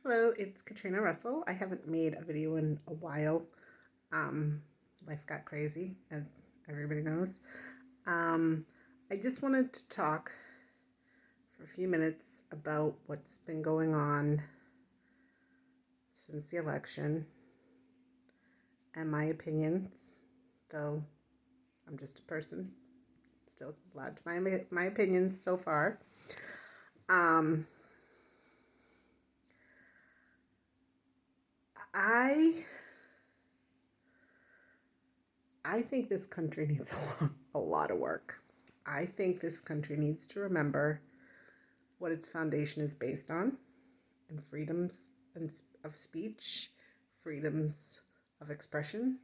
Hello, it's Katrina Russell. I haven't made a video in a while. Um, Life got crazy, as everybody knows. Um, I just wanted to talk for a few minutes about what's been going on since the election and my opinions, though I'm just a person, still allowed to my opinions so far. Um, I I think this country needs a lot of work. I think this country needs to remember what its foundation is based on, and freedoms of speech, freedoms of expression,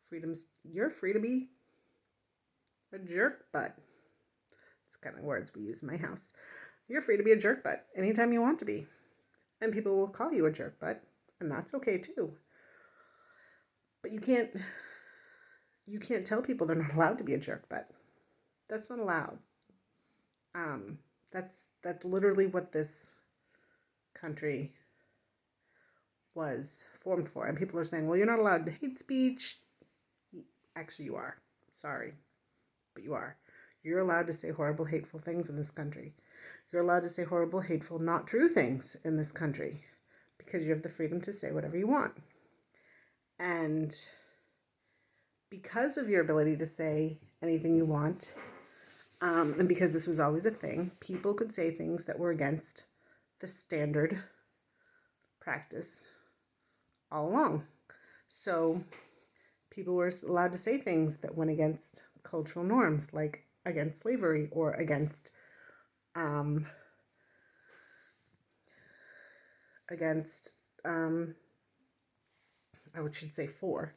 freedoms. You're free to be a jerk butt. It's the kind of words we use in my house. You're free to be a jerk butt anytime you want to be. And people will call you a jerk butt, and that's okay too. But you can't tell people they're not allowed to be a jerk butt. That's not allowed. Um, that's literally what this country was formed for. And people are saying, well, you're not allowed to hate speech. Actually, you are. Sorry, but you are. You're allowed to say horrible, hateful things in this country. You're allowed to say horrible, hateful, not true things in this country because you have the freedom to say whatever you want. And because of your ability to say anything you want, and because this was always a thing, people could say things that were against the standard practice all along. So people were allowed to say things that went against cultural norms, like against slavery or um, against I should say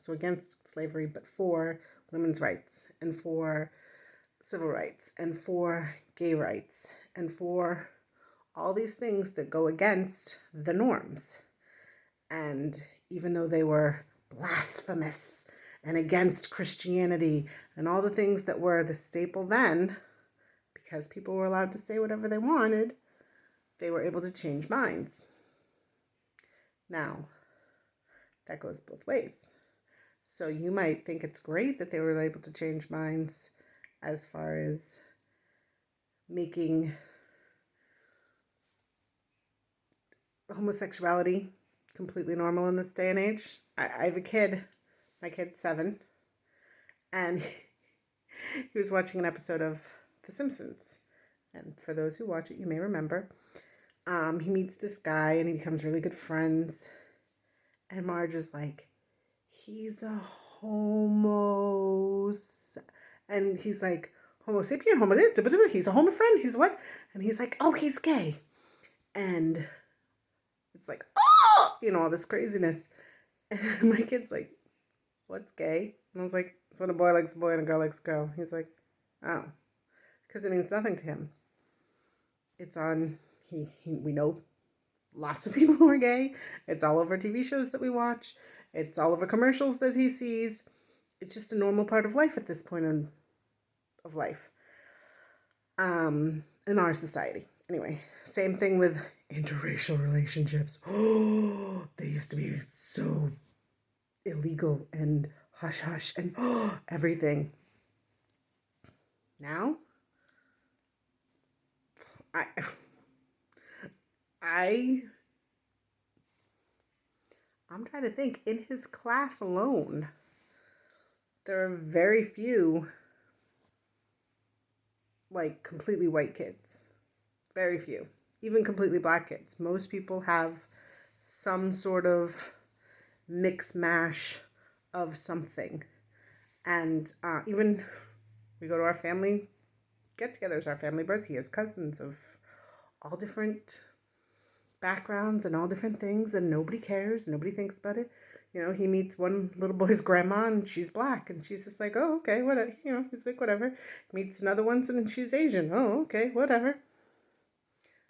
against slavery, but for women's rights and for civil rights and for gay rights and for all these things that go against the norms. And even though they were blasphemous and against Christianity and all the things that were the staple then, because people were allowed to say whatever they wanted, they were able to change minds. Now, that goes both ways. So you might think it's great that they were able to change minds as far as making homosexuality completely normal in this day and age. I have a kid. My kid's 7. And he was watching an episode of The Simpsons. And for those who watch it, you may remember. He meets this guy and he becomes really good friends. And Marge is like, he's a homo. And he's like, homo sapien, homo, he's a homo friend, he's what? And he's like, oh, he's gay. And it's like, oh, all this craziness. And my kid's like, what's gay? And I was like, it's when a boy likes a boy and a girl likes a girl. He's like, oh, because it means nothing to him. It's on, we know lots of people who are gay. It's all over TV shows that we watch. It's all over commercials that he sees. It's just a normal part of life at this point of life. In our society. Anyway, same thing with interracial relationships. Oh, they used to be so illegal and hush hush and everything. Now, I'm trying to think. In his class alone, there are very few completely white kids. Very few. Even completely black kids. Most people have some sort of mix mash of something. And even we go to our family get-togethers, our family birthday. He has cousins of all different backgrounds and all different things, and nobody cares. Nobody thinks about it. He meets one little boy's grandma, and she's black, and she's just like, oh, okay, whatever. He's like, whatever. Meets another one, and she's Asian. Oh, okay, whatever.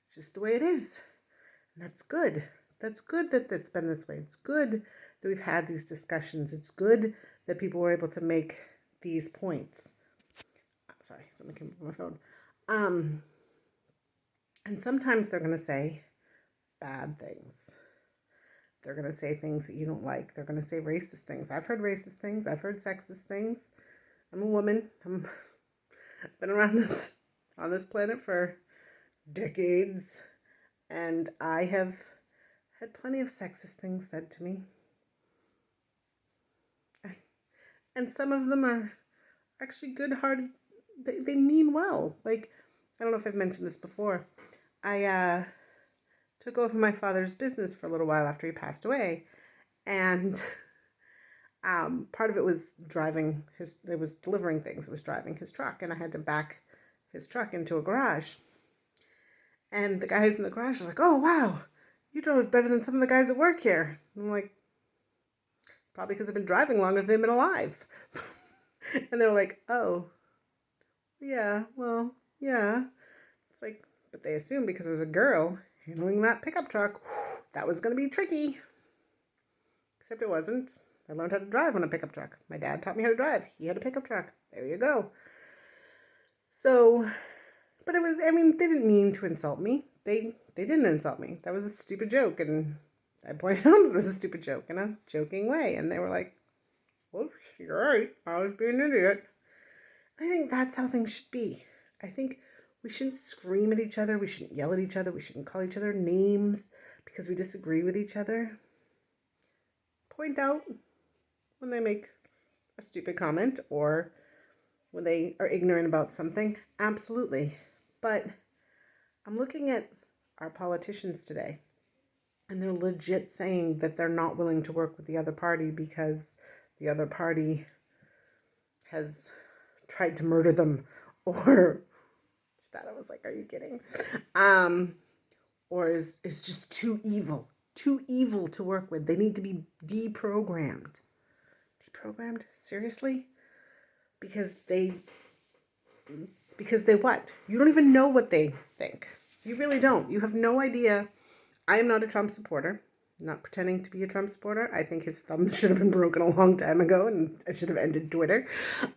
It's just the way it is. And that's good. That's good that that's been this way. It's good that we've had these discussions. It's good that people were able to make these points. Sorry, something came up on my phone. And sometimes they're going to say bad things. They're going to say things that you don't like. They're going to say racist things. I've heard racist things. I've heard sexist things. I'm a woman. I've been around on this planet for decades, and I have had plenty of sexist things said to me. And some of them are actually good-hearted. They mean well. Like, I don't know if I've mentioned this before. I took over my father's business for a little while after he passed away, and part of it was delivering things. It was driving his truck, and I had to back his truck into a garage. And the guys in the garage were like, "Oh, wow, you drove better than some of the guys at work here." And I'm like, probably because I've been driving longer than they've been alive. And they were like, "Oh, yeah, well, yeah." It's like, but they assumed because it was a girl handling that pickup truck, that was going to be tricky. Except it wasn't. I learned how to drive on a pickup truck. My dad taught me how to drive. He had a pickup truck. There you go. So, but it was, I mean, they didn't mean to insult me. They didn't insult me. That was a stupid joke. And I pointed out it was a stupid joke in a joking way. And they were like, "Whoops, you're right. I was being an idiot." I think that's how things should be. I think we shouldn't scream at each other. We shouldn't yell at each other. We shouldn't call each other names because we disagree with each other. Point out when they make a stupid comment or when they are ignorant about something. Absolutely. But I'm looking at our politicians today, and they're legit saying that they're not willing to work with the other party because the other party has tried to murder them, or that I was like, are you kidding? Or is just too evil to work with. They need to be deprogrammed. Deprogrammed? Seriously? Because they what? You don't even know what they think. You really don't. You have no idea. I am not a Trump supporter. I'm not pretending to be a Trump supporter. I think his thumb should have been broken a long time ago and it should have ended Twitter.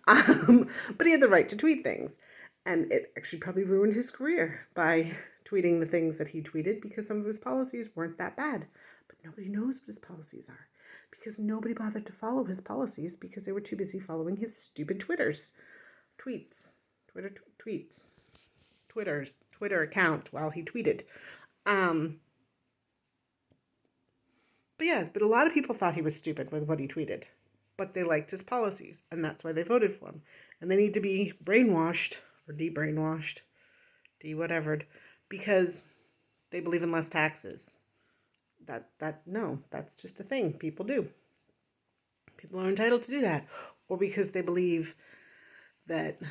But he had the right to tweet things. And it actually probably ruined his career by tweeting the things that he tweeted because some of his policies weren't that bad. But nobody knows what his policies are because nobody bothered to follow his policies because they were too busy following his stupid Twitter account while he tweeted. But a lot of people thought he was stupid with what he tweeted, but they liked his policies, and that's why they voted for him. And they need to be brainwashed or de-brainwashed, de-whatevered, because they believe in less taxes. No, that's just a thing people do. People are entitled to do that, or because they believe that,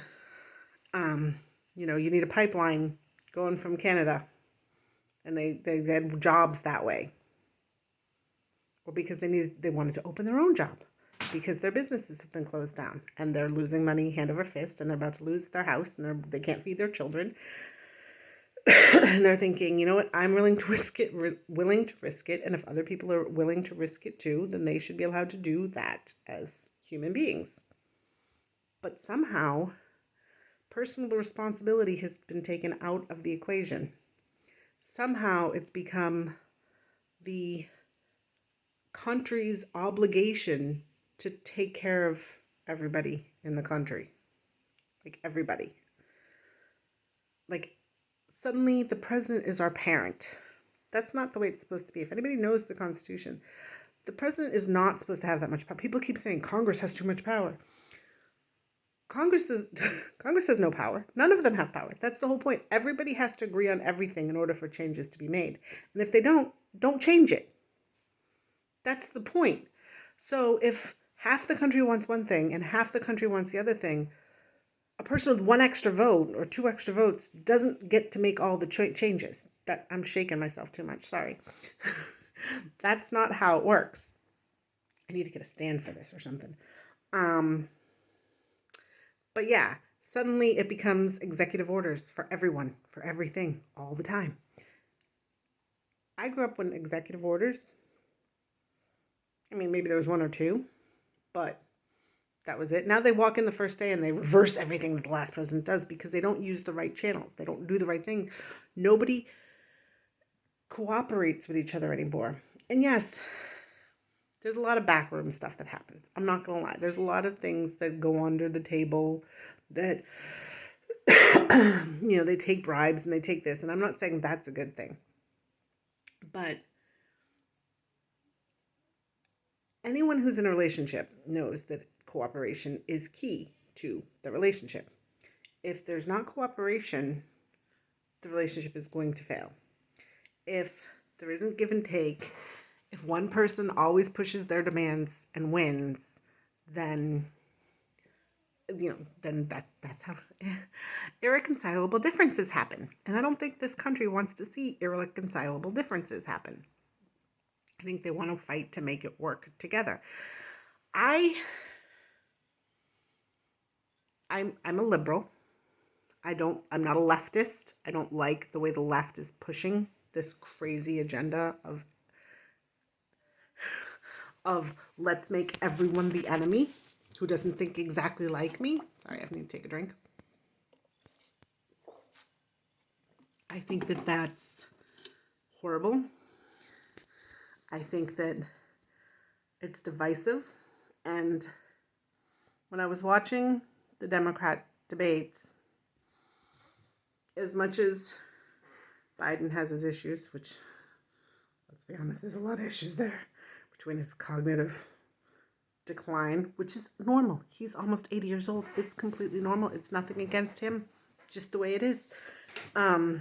you need a pipeline going from Canada, and they get jobs that way. Or because they wanted to open their own job because their businesses have been closed down and they're losing money hand over fist and they're about to lose their house and they can't feed their children. And they're thinking, you know what, I'm willing to risk it. And if other people are willing to risk it too, then they should be allowed to do that as human beings. But somehow, personal responsibility has been taken out of the equation. Somehow it's become the country's obligation to take care of everybody in the country. Like everybody. Like suddenly the president is our parent. That's not the way it's supposed to be. If anybody knows the Constitution, the president is not supposed to have that much power. People keep saying Congress has too much power. Congress has no power. None of them have power. That's the whole point. Everybody has to agree on everything in order for changes to be made. And if they don't change it. That's the point. So if half the country wants one thing and half the country wants the other thing, a person with one extra vote or two extra votes doesn't get to make all the changes. That I'm shaking myself too much. Sorry. That's not how it works. I need to get a stand for this or something. But yeah, suddenly it becomes executive orders for everyone, for everything, all the time. I grew up when executive orders, maybe there was one or two, but that was it. Now they walk in the first day and they reverse everything that the last president does because they don't use the right channels. They don't do the right thing. Nobody cooperates with each other anymore. And yes, there's a lot of backroom stuff that happens. I'm not going to lie. There's a lot of things that go under the table that, they take bribes and they take this. And I'm not saying that's a good thing. But anyone who's in a relationship knows that cooperation is key to the relationship. If there's not cooperation, the relationship is going to fail. If there isn't give and take, if one person always pushes their demands and wins, then that's how irreconcilable differences happen. And I don't think this country wants to see irreconcilable differences happen. I think they want to fight to make it work together. I'm a liberal. I'm not a leftist. I don't like the way the left is pushing this crazy agenda of let's make everyone the enemy who doesn't think exactly like me. Sorry, I need to take a drink. I think that that's horrible. I think that it's divisive. And when I was watching the Democrat debates, as much as Biden has his issues, which, let's be honest, there's a lot of issues there between his cognitive decline, which is normal. He's almost 80 years old. It's completely normal. It's nothing against him, just the way it is. Hell,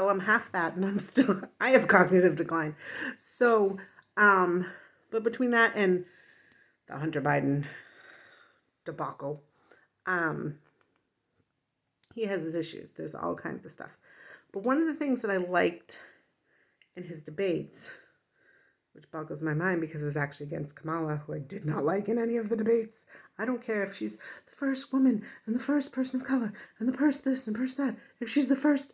I'm half that and I have cognitive decline. So, but between that and the Hunter Biden debacle, he has his issues. There's all kinds of stuff. But one of the things that I liked in his debates, which boggles my mind because it was actually against Kamala, who I did not like in any of the debates. I don't care if she's the first woman and the first person of color and the first this and first that. If she's the first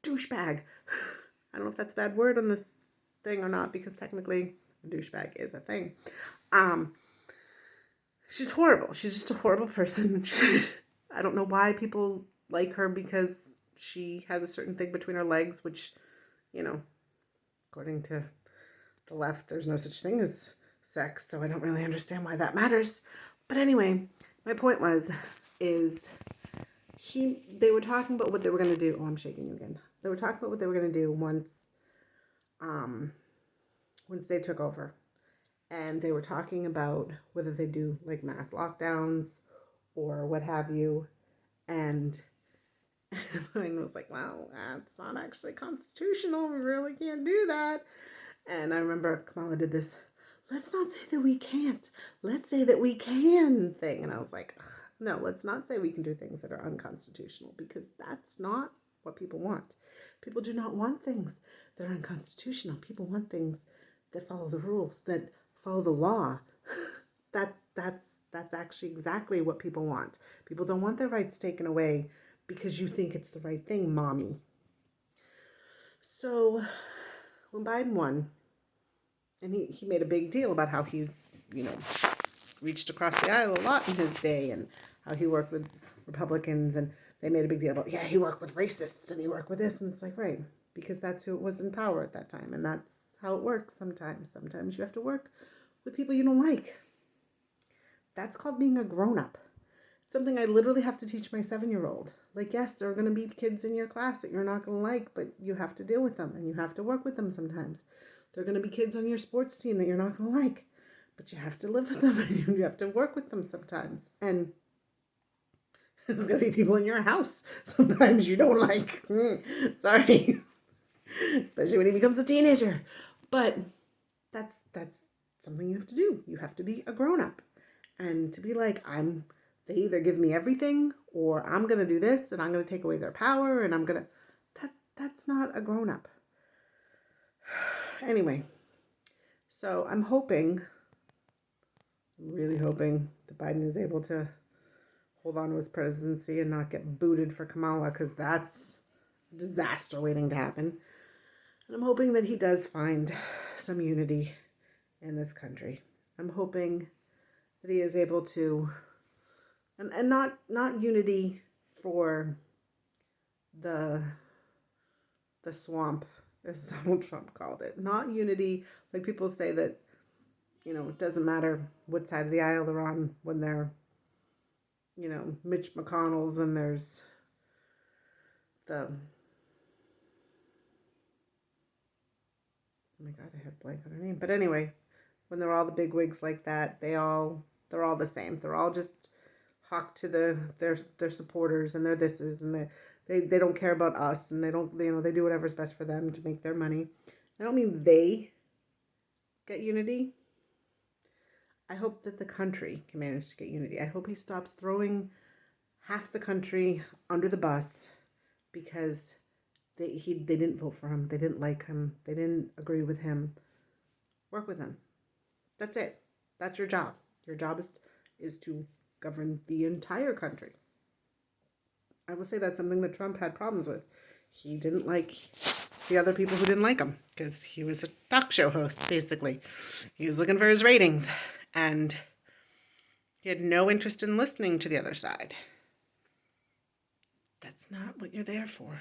douchebag. I don't know if that's a bad word on this thing or not, because technically a douchebag is a thing. She's horrible. She's just a horrible person. I don't know why people like her, because she has a certain thing between her legs, which, according to the left, there's no such thing as sex, so I don't really understand why that matters. But anyway, my point they were talking about what they were going to do. Oh, I'm shaking you again. They were talking about what they were going to do once they took over. And they were talking about whether they do like mass lockdowns or what have you. And mine was like, well, that's not actually constitutional. We really can't do that. And I remember Kamala did this, let's not say that we can't. Let's say that we can thing. And I was like, no, let's not say we can do things that are unconstitutional, because that's not what people want. People do not want things that are unconstitutional. People want things that follow the rules, that follow the law. That's actually exactly what people want. People don't want their rights taken away because you think it's the right thing, mommy. So when Biden won, and he made a big deal about how he, reached across the aisle a lot in his day, and how he worked with Republicans, and they made a big deal about, he worked with racists and he worked with this, and it's like, right, because that's who was in power at that time, and that's how it works sometimes. Sometimes you have to work with people you don't like. That's called being a grown-up. It's something I literally have to teach my 7-year-old. Like, yes, there are going to be kids in your class that you're not going to like, but you have to deal with them, and you have to work with them sometimes. There are going to be kids on your sports team that you're not going to like, but you have to live with them, and you have to work with them sometimes. And there's going to be people in your house sometimes you don't like. Sorry. Especially when he becomes a teenager. But that's something you have to do. You have to be a grown-up. And to be like, they either give me everything, or I'm going to do this, and I'm going to take away their power, and I'm going to... That's not a grown-up. Anyway, so I'm really hoping that Biden is able to hold on to his presidency and not get booted for Kamala, because that's a disaster waiting to happen. And I'm hoping that he does find some unity in this country. I'm hoping that he is able to, and not unity for the swamp as Donald Trump called it. Not unity, like people say that, it doesn't matter what side of the aisle they're on when they're, Mitch McConnell's and there's the, oh my God, I had blank on her name. But anyway, when they're all the big wigs like that, they're all the same. They're all just hawk to their supporters and their thises, and they don't care about us, and they don't, they do whatever's best for them to make their money. I don't mean they get unity. I hope that the country can manage to get unity. I hope he stops throwing half the country under the bus because they didn't vote for him. They didn't like him. They didn't agree with him. Work with him. That's it. That's your job. Your job is to govern the entire country. I will say that's something that Trump had problems with. He didn't like the other people who didn't like him because he was a talk show host, basically. He was looking for his ratings, and he had no interest in listening to the other side. That's not what you're there for.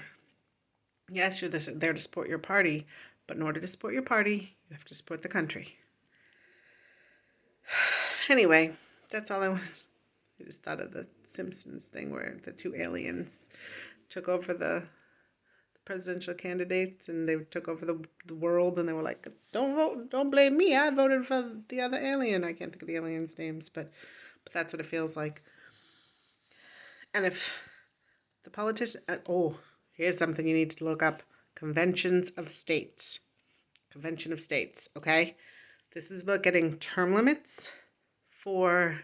Yes, you're there to support your party, but in order to support your party, you have to support the country. Anyway, that's all I was. I just thought of the Simpsons thing where the two aliens took over the presidential candidates, and they took over the world, and they were like, don't blame me, I voted for the other alien. I can't think of the aliens' names, but that's what it feels like. And if the politician, here's something you need to look up: conventions of states. Convention of states, okay? This is about getting term limits for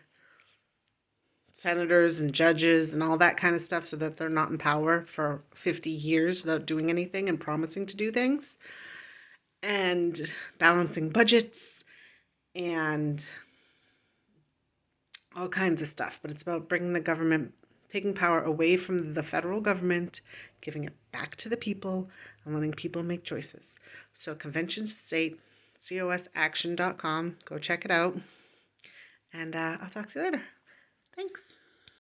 senators and judges and all that kind of stuff so that they're not in power for 50 years without doing anything and promising to do things, and balancing budgets and all kinds of stuff. But it's about bringing the government, taking power away from the federal government, giving it back to the people, and letting people make choices. So Convention State, cosaction.com. Go check it out. And I'll talk to you later. Thanks.